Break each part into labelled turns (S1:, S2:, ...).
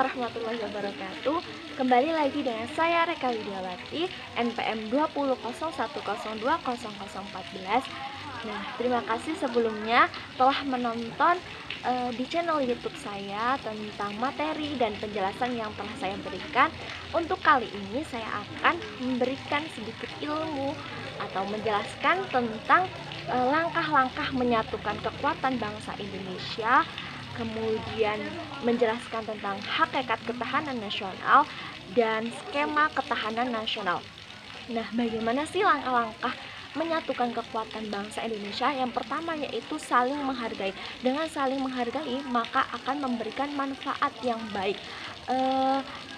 S1: warahmatullahi wabarakatuh. Kembali lagi dengan saya Reka Widiawati, NPM 2001020014. Nah, terima kasih sebelumnya telah menonton di channel YouTube saya tentang materi dan penjelasan yang telah saya berikan. Untuk kali ini saya akan memberikan sedikit ilmu atau menjelaskan tentang langkah-langkah menyatukan kekuatan bangsa Indonesia, kemudian menjelaskan tentang hakikat ketahanan nasional dan skema ketahanan nasional. Nah, bagaimana sih langkah-langkah menyatukan kekuatan bangsa Indonesia? Yang pertama yaitu saling menghargai. Dengan saling menghargai, maka akan memberikan manfaat yang baik.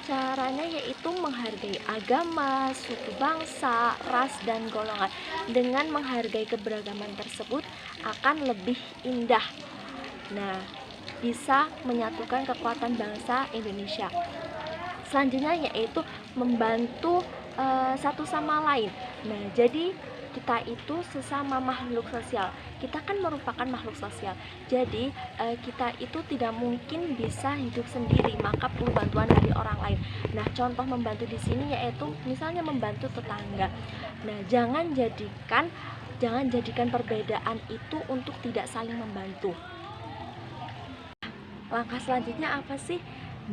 S1: Caranya yaitu menghargai agama, suku bangsa, ras, dan golongan. Dengan menghargai keberagaman tersebut akan lebih indah. Nah, bisa menyatukan kekuatan bangsa Indonesia. Selanjutnya yaitu membantu satu sama lain. Nah, jadi kita itu sesama makhluk sosial. Kita kan merupakan makhluk sosial. Jadi kita itu tidak mungkin bisa hidup sendiri, maka perlu bantuan dari orang lain. Nah, contoh membantu di sini yaitu misalnya membantu tetangga. Nah, jangan jadikan perbedaan itu untuk tidak saling membantu. Langkah selanjutnya apa sih?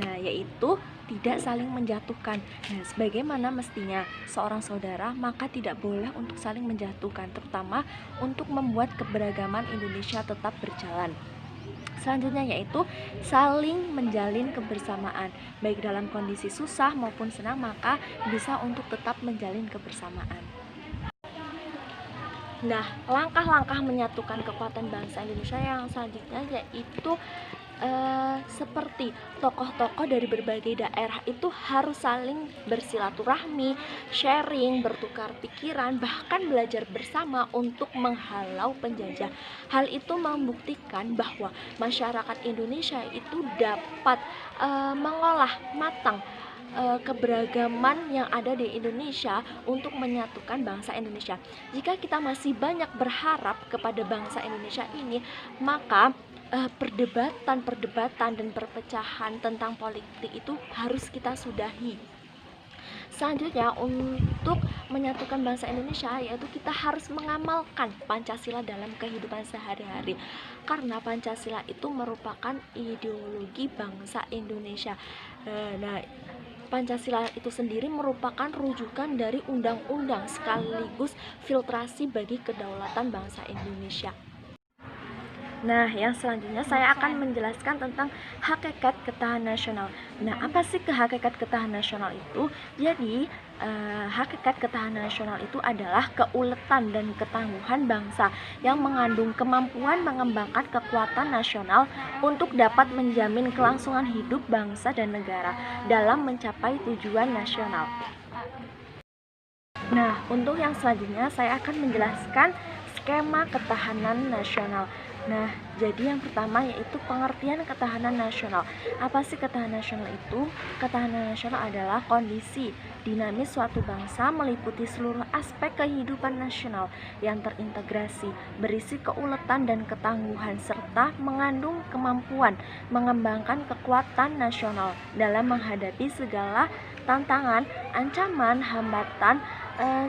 S1: Nah, yaitu tidak saling menjatuhkan. Nah, sebagaimana mestinya seorang saudara, maka tidak boleh untuk saling menjatuhkan, terutama untuk membuat keberagaman Indonesia tetap berjalan. Selanjutnya yaitu saling menjalin kebersamaan, baik dalam kondisi susah maupun senang, maka bisa untuk tetap menjalin kebersamaan. Nah, langkah-langkah menyatukan kekuatan bangsa Indonesia yang selanjutnya yaitu seperti tokoh-tokoh dari berbagai daerah itu harus saling bersilaturahmi, sharing, bertukar pikiran, bahkan belajar bersama untuk menghalau penjajah. Hal itu membuktikan bahwa masyarakat Indonesia itu dapat mengolah matang keberagaman yang ada di Indonesia untuk menyatukan bangsa Indonesia. Jika kita masih banyak berharap kepada bangsa Indonesia ini, maka perdebatan dan perpecahan tentang politik itu harus kita sudahi. Selanjutnya, untuk menyatukan bangsa Indonesia yaitu kita harus mengamalkan Pancasila dalam kehidupan sehari-hari, karena Pancasila itu merupakan ideologi bangsa Indonesia. Nah, Pancasila itu sendiri merupakan rujukan dari undang-undang sekaligus filtrasi bagi kedaulatan bangsa Indonesia. Nah, yang selanjutnya saya akan menjelaskan tentang hakikat ketahanan nasional. Nah, apa sih hakikat ketahanan nasional itu? Jadi, hakikat ketahanan nasional itu adalah keuletan dan ketangguhan bangsa yang mengandung kemampuan mengembangkan kekuatan nasional untuk dapat menjamin kelangsungan hidup bangsa dan negara dalam mencapai tujuan nasional. Nah, untuk yang selanjutnya saya akan menjelaskan skema ketahanan nasional. Nah, jadi yang pertama yaitu pengertian ketahanan nasional. Apa sih ketahanan nasional itu? Ketahanan nasional adalah kondisi dinamis suatu bangsa meliputi seluruh aspek kehidupan nasional yang terintegrasi, berisi keuletan dan ketangguhan, serta mengandung kemampuan mengembangkan kekuatan nasional dalam menghadapi segala tantangan, ancaman, hambatan,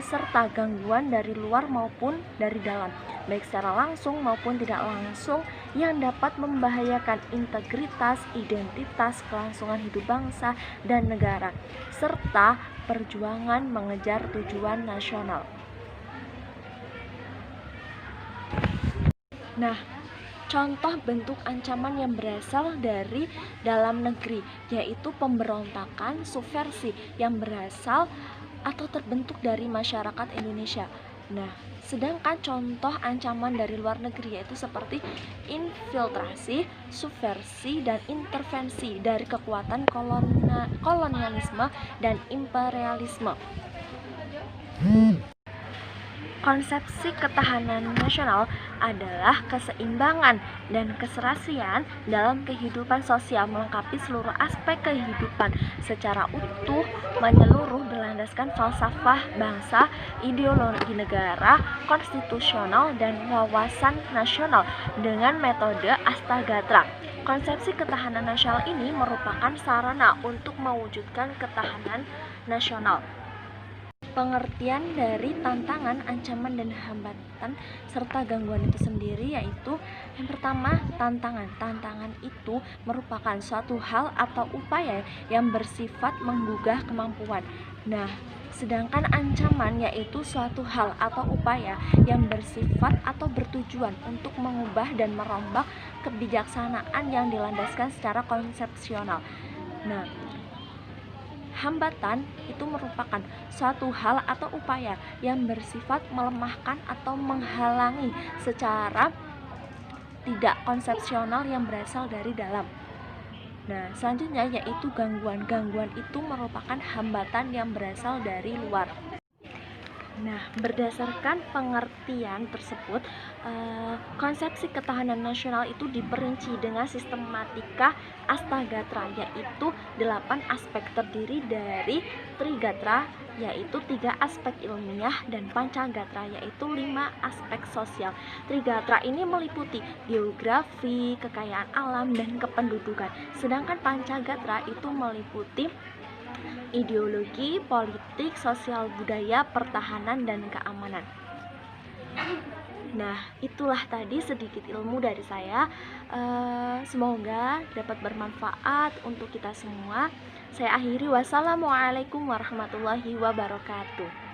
S1: serta gangguan dari luar maupun dari dalam, baik secara langsung maupun tidak langsung, yang dapat membahayakan integritas, identitas, kelangsungan hidup bangsa dan negara, serta perjuangan mengejar tujuan nasional. Nah, contoh bentuk ancaman yang berasal dari dalam negeri yaitu pemberontakan, subversi yang berasal atau terbentuk dari masyarakat Indonesia. Nah, sedangkan contoh ancaman dari luar negeri yaitu seperti infiltrasi, subversi, dan intervensi dari kekuatan kolonialisme dan imperialisme. Konsepsi ketahanan nasional adalah keseimbangan dan keserasian dalam kehidupan sosial, melengkapi seluruh aspek kehidupan secara utuh, menyeluruh, berlandaskan falsafah bangsa, ideologi negara, konstitusional, dan wawasan nasional dengan metode Astagatra. Konsepsi ketahanan nasional ini merupakan sarana untuk mewujudkan ketahanan nasional. Pengertian dari tantangan, ancaman, dan hambatan serta gangguan itu sendiri yaitu yang pertama, tantangan. Tantangan itu merupakan suatu hal atau upaya yang bersifat menggugah kemampuan. Nah, sedangkan ancaman yaitu suatu hal atau upaya yang bersifat atau bertujuan untuk mengubah dan merombak kebijaksanaan yang dilandaskan secara konsepsional. Nah, hambatan itu merupakan suatu hal atau upaya yang bersifat melemahkan atau menghalangi secara tidak konsepsional yang berasal dari dalam. Nah, selanjutnya yaitu gangguan. Gangguan itu merupakan hambatan yang berasal dari luar. Nah, berdasarkan pengertian tersebut, konsepsi ketahanan nasional itu diperinci dengan sistematika Astagatra, yaitu 8 aspek terdiri dari Trigatra, yaitu 3 aspek ilmiah, dan Pancagatra, yaitu 5 aspek sosial. Trigatra ini meliputi geografi, kekayaan alam, dan kependudukan. Sedangkan Pancagatra itu meliputi ideologi, politik, sosial, budaya, pertahanan, dan keamanan. Nah, itulah tadi sedikit ilmu dari saya. Semoga dapat bermanfaat untuk kita semua. Saya akhiri, wassalamualaikum warahmatullahi wabarakatuh.